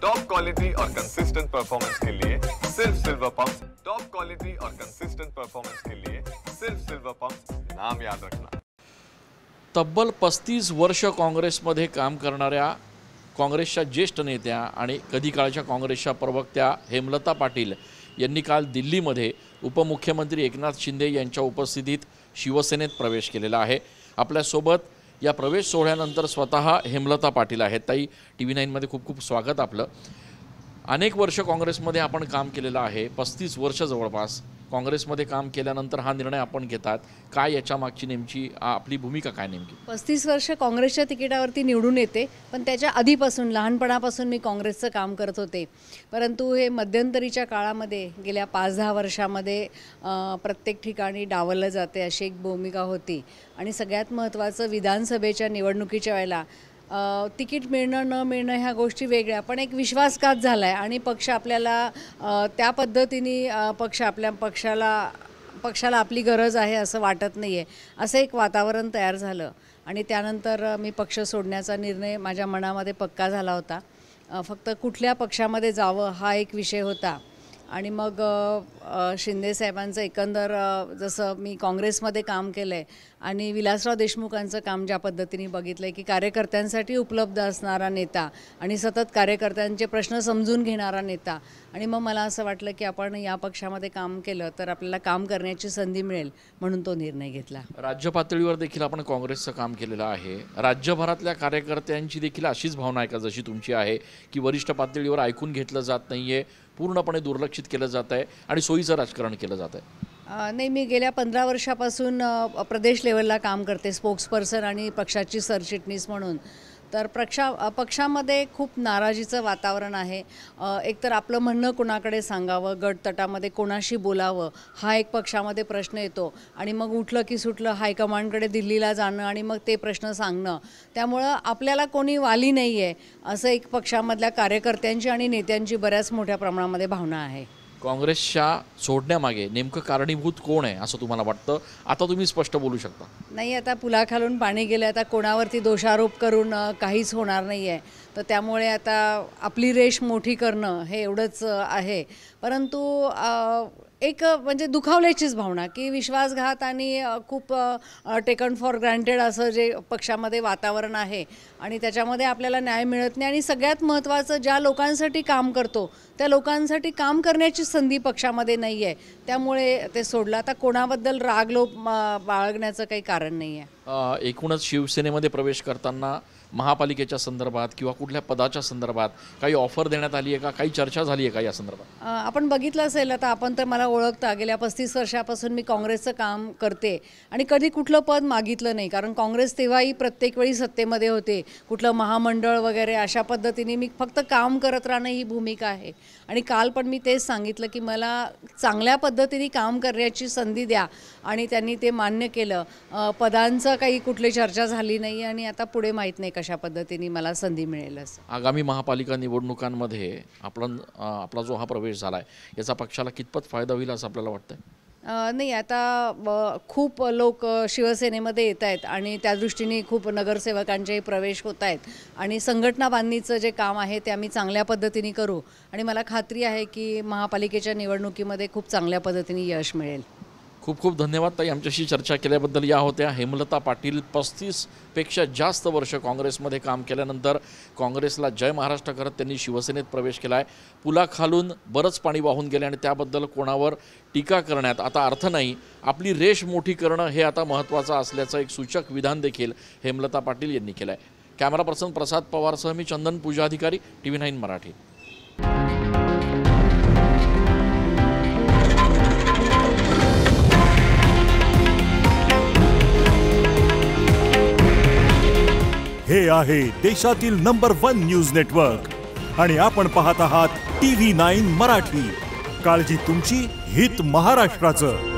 Top quality और consistent performance के लिए सिर्फ सिल्वर पंप्स। टॉप क्वालिटी और कंसिस्टेंट परफॉर्मेंस के लिए सिर्फ सिल्वर पंप्स, नाम याद रखना। तब्बल 35 वर्ष काँग्रेसमध्ये काम करणाऱ्या काँग्रेसच्या ज्येष्ठ नेत्या आणि कधी काळच्या काँग्रेसच्या प्रवक्त्या हेमलता पाटील यांनी काल दिल्लीमध्ये उपमुख्यमंत्री एकनाथ शिंदे यांच्या उपस्थितीत शिवसेनेत प्रवेश केलेला आहे। आपल्यासोबत या प्रवेश सोहळ्यानंतर स्वतः हेमलता पाटील आहेत। ताई, TV9 मध्ये खूप खूप स्वागत आपलं। अनेक वर्ष काँग्रेसमध्ये आपण काम केलेलं आहे, 35 वर्ष जवळपास काँग्रेसमध्ये काम केल्यानंतर हा निर्णय आपण घेतात, काय याच्या मागची नेमकी आपली भूमिका काय नेमकी? 35 वर्ष काँग्रेसच्या तिकिटावरती निवडून येते, पण त्याच्या आधीपासून लहानपणापासून मी काँग्रेसचं काम करत होते। परंतु हे मध्यंतरीच्या काळामध्ये गेल्या 5-10 वर्षामध्ये प्रत्येक ठिकाणी डावललं जाते अशी एक भूमिका होती आणि सगळ्यात महत्त्वाचं विधानसभेच्या निवडणुकीच्या वेळेला तिकीट मिळणं न मिळणं ह्या गोष्टी वेगळ्या, पण एक विश्वासघात झाला आहे आणि पक्ष आपल्याला त्या पद्धतीने पक्षाला आपली गरज आहे असं वाटत नाही आहे, असं एक वातावरण तयार झालं आणि त्यानंतर मी पक्ष सोडण्याचा निर्णय माझ्या मनामध्ये पक्का झाला होता। फक्त कुठल्या पक्षामध्ये जावं हा एक विषय होता आणि मग शिंदे साहेबांचं एकंदर जसं मी काँग्रेसमध्ये काम केलं आहे आणि विलासराव देशमुखांचं काम ज्या पद्धतीने बघितलं आहे की कार्यकर्त्यांसाठी उपलब्ध असणारा नेता आणि सतत कार्यकर्त्यांचे प्रश्न समजून घेणारा नेता, आणि मग मला असं वाटलं की आपण या पक्षामध्ये काम केलं तर आपल्याला काम करण्याची संधी मिळेल, म्हणून तो निर्णय घेतला। राज्य पातळीवर देखील आपण काँग्रेसचं काम केलेलं आहे, राज्यभरातल्या कार्यकर्त्यांची देखील अशीच भावना आहे का जशी तुमची आहे की वरिष्ठ पातळीवर ऐकून घेतलं जात नाहीये, पूर्णपणे दुर्लक्षित केलं जात आहे आणि सोयीचं राजकारण केलं जात आहे? नाही, मी गेल्या 15 वर्षापासून प्रदेश लेवलला काम करते, स्पोक्सपर्सन आणि पक्षाची सरचिटणीस म्हणून। तर पक्षामध्ये खूप नाराजीचं वातावरण आहे। एकतर आपलं म्हणणं कोणाकडे सांगावं, गटतटामध्ये कोणाशी बोलावं हा एक पक्षामध्ये प्रश्न येतो आणि मग उठलं की सुटलं हायकमांडकडे दिल्लीला जाणं आणि मग ते प्रश्न सांगणं, त्यामुळं आपल्याला कोणी वाली नाही आहे असं एक पक्षामधल्या कार्यकर्त्यांची आणि नेत्यांची बऱ्याच मोठ्या प्रमाणामध्ये भावना आहे। काँग्रेसच्या सोडण्यामागे नेमकं कारणीभूत कोण आहे असं तुम्हाला वाटतं? आता तुम्ही स्पष्ट बोलू शकता। नाही, आता पुलाखालून पाणी गेलं, आता कोणावरती दोषारोप करून काहीच होणार नाही आहे, तर त्यामुळे आता आपली रेष मोठी करणं हे एवढंच आहे। परंतु एक म्हणजे दुखावल्याचीच भावना की विश्वासघात आणि खूप टेकन फॉर ग्रँटेड असं जे पक्षामध्ये वातावरण आहे आणि त्याच्यामध्ये आपल्याला न्याय मिळत नाही आणि सगळ्यात महत्त्वाचं ज्या लोकांसाठी काम करतो त्या लोकांसाठी काम करण्याची संधी पक्षामध्ये नाही आहे, त्यामुळे ते सोडलं। आता कोणाबद्दल रागलोप बाळगण्याचं काही कारण नाही आहे। एकूणच शिवसेनेमध्ये प्रवेश करताना महापालिकेच्या संदर्भात किंवा कुठल्या पदाच्या संदर्भात काही ऑफर देण्यात आली आहे का, काही चर्चा झाली आहे का या संदर्भात? आपण बघितलं असेल, आता आपण तर मला ओळखता, गेल्या 35 वर्षापासून मी काँग्रेसचं काम करते आणि कधी कुठलं पद मागितलं नाही, कारण काँग्रेस तेव्हाही प्रत्येक वेळी सत्तेमध्ये होते, कुठलं महामंडळ वगैरे अशा पद्धतीने मी फक्त काम करत राहणं ही भूमिका आहे। आणि काल पण मी तेच सांगितलं की मला चांगल्या पद्धतीने काम करण्याची संधी द्या आणि त्यांनी ते मान्य केलं। पदांचं काही कुठली चर्चा झाली नाही आणि आता पुढे माहीत नाही कशा पद्धतीने मला संधी मिळेल। आगामी महापालिका निवडणुकांमध्ये आपला जो हा प्रवेश झाला आहे याचा पक्षाला कितपत फायदा होईल असं आपल्याला वाटतं? नाही, आता खूप लोक शिवसेनेमध्ये येत आहेत आणि त्या दृष्टीने खूप नगरसेवकांचे प्रवेश होत आहेत आणि संघटना बांधणीचं जे काम आहे ते आम्ही चांगल्या पद्धतीने करू आणि मला खात्री आहे की महापालिकेच्या निवडणुकीमध्ये खूप चांगल्या पद्धतीने यश मिळेल। खूप खूप धन्यवाद ताई, आमच्याशी चर्चा केल्याबद्दल। या होत्या हेमलता पाटील। 35 पेक्षा जास्त वर्ष काँग्रेसमध्ये काम केल्यानंतर काँग्रेसला जय महाराष्ट्र करत त्यांनी शिवसेनेत प्रवेश केला आहे। पुलाखालून बरंच पाणी वाहून गेले आणि त्याबद्दल कोणावर टीका करण्यात आता अर्थ नाही, आपली रेष मोठी करणं हे आता महत्त्वाचं असल्याचं एक सूचक विधान देखील हेमलता पाटील यांनी केलं आहे। कॅमेरा पर्सन प्रसाद पवारसह मी चंदन पूजा अधिकारी, TV9 मराठी। हे आहे देशातील नंबर 1 न्यूज नेटवर्क आणि आपण पाहत आहात TV9 मराठी। काळजी तुमची, हित महाराष्ट्राचं।